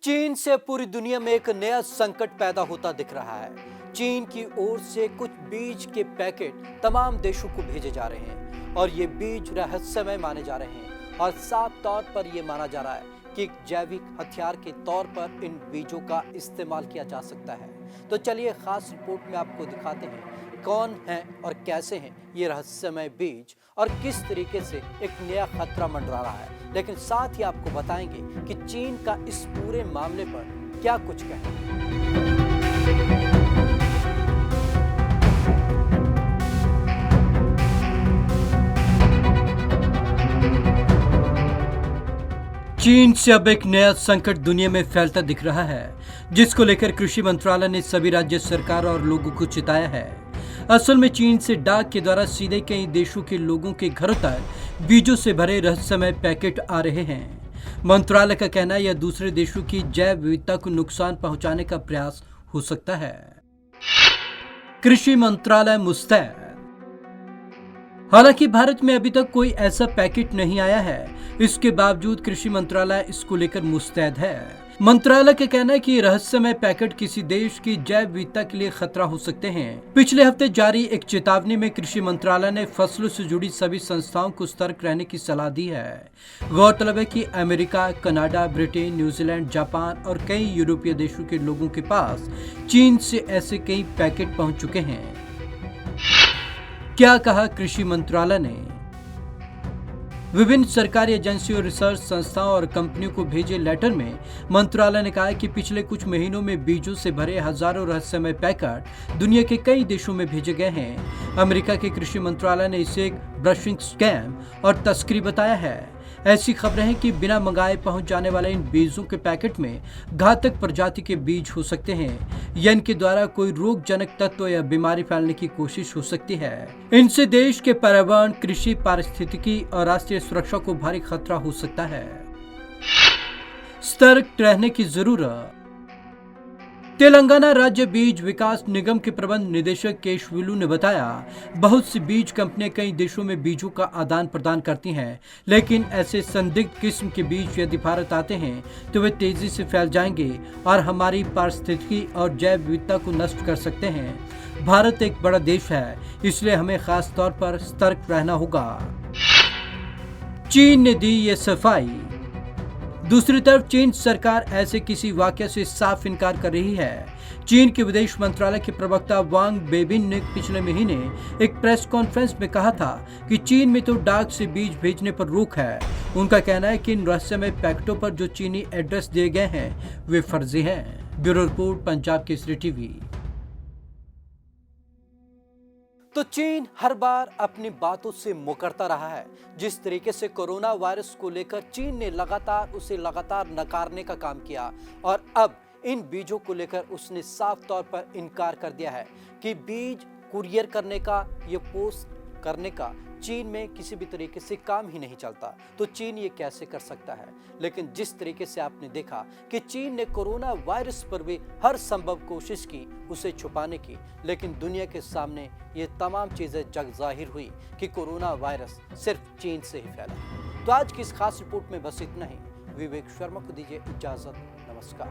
चीन से पूरी दुनिया में एक नया संकट पैदा होता दिख रहा है। चीन की ओर से कुछ बीज के पैकेट तमाम देशों को भेजे जा रहे हैं और ये बीज रहस्यमय माने जा रहे हैं और साफ तौर पर यह माना जा रहा है कि जैविक हथियार के तौर पर इन बीजों का इस्तेमाल किया जा सकता है। तो चलिए खास रिपोर्ट में आपको दिखाते हैं कौन है और कैसे हैं ये रहस्यमय बीज और किस तरीके से एक नया खतरा मंडरा रहा है। लेकिन साथ ही आपको बताएंगे कि चीन का इस पूरे मामले पर क्या कुछ कहना है। चीन से अब एक नया संकट दुनिया में फैलता दिख रहा है, जिसको लेकर कृषि मंत्रालय ने सभी राज्य सरकार और लोगों को चेताया है। असल में चीन से डाक के द्वारा सीधे कई देशों के लोगों के घरों तक बीजों से भरे रहस्यमय पैकेट आ रहे हैं। मंत्रालय का कहना है यह दूसरे देशों की जैव विविधता को नुकसान पहुंचाने का प्रयास हो सकता है। कृषि मंत्रालय मुस्तैद। हालांकि भारत में अभी तक कोई ऐसा पैकेट नहीं आया है, इसके बावजूद कृषि मंत्रालय इसको लेकर मुस्तैद है। मंत्रालय का कहना है कि रहस्यमय पैकेट किसी देश की जैव विविधता के लिए खतरा हो सकते हैं। पिछले हफ्ते जारी एक चेतावनी में कृषि मंत्रालय ने फसलों से जुड़ी सभी संस्थाओं को सतर्क रहने की सलाह दी है। गौरतलब है कि America, Canada, Britain, New Zealand, Japan और कई यूरोपीय देशों के लोगों के पास चीन से ऐसे कई पैकेट पहुंच चुके हैं। क्या कहा कृषि मंत्रालय ने? विभिन्न सरकारी एजेंसियों, रिसर्च संस्थाओं और कंपनियों को भेजे लेटर में मंत्रालय ने कहा है कि पिछले कुछ महीनों में बीजों से भरे हजारों रहस्यमय पैकेट दुनिया के कई देशों में भेजे गए हैं। अमेरिका के कृषि मंत्रालय ने इसे एक ब्रशिंग स्कैम और तस्करी बताया है। ऐसी खबरें हैं कि बिना मंगाए पहुंच जाने वाले इन बीजों के पैकेट में घातक प्रजाति के बीज हो सकते हैं या इनके द्वारा कोई रोगजनक तत्व या बीमारी फैलने की कोशिश हो सकती है। इनसे देश के पर्यावरण, कृषि, पारिस्थितिकी और राष्ट्रीय सुरक्षा को भारी खतरा हो सकता है। सतर्क रहने की जरूरत। तेलंगाना राज्य बीज विकास निगम के प्रबंध निदेशक केशविलू ने बताया, बहुत सी बीज कंपनियां कई देशों में बीजों का आदान प्रदान करती हैं, लेकिन ऐसे संदिग्ध किस्म के बीज यदि भारत आते हैं तो वे तेजी से फैल जाएंगे और हमारी पारिस्थितिकी और जैव विविधता को नष्ट कर सकते हैं। भारत एक बड़ा देश है, इसलिए हमें खास तौर पर सतर्क रहना होगा। चीन ने दी ये सफाई। दूसरी तरफ चीन सरकार ऐसे किसी वाकये से साफ इनकार कर रही है। चीन के विदेश मंत्रालय के प्रवक्ता वांग बेबिन ने पिछले महीने एक प्रेस कॉन्फ्रेंस में कहा था कि चीन में तो डाक से बीज भेजने पर रोक है। उनका कहना है कि इन रहस्यमय पैकेटों पर जो चीनी एड्रेस दिए गए हैं वे फर्जी हैं। Bureau report, Punjab Kesari TV. तो चीन हर बार अपनी बातों से मुकरता रहा है। जिस तरीके से कोरोना वायरस को लेकर चीन ने उसे लगातार नकारने का काम किया और अब इन बीजों को लेकर उसने साफ तौर पर इनकार कर दिया है कि बीज कुरियर करने का, ये पोस्ट करने का चीन में किसी भी तरीके से काम ही नहीं चलता। तो चीन ये कैसे कर सकता है? लेकिन जिस तरीके से आपने देखा कि चीन ने कोरोना वायरस पर भी हर संभव कोशिश की उसे छुपाने की, लेकिन दुनिया के सामने ये तमाम चीजें जग जाहिर हुई कि कोरोना वायरस सिर्फ चीन से ही फैला। तो आज की इस खास रिपोर्ट में बस इतना ही। विवेक शर्मा को दीजिए इजाजत। नमस्कार।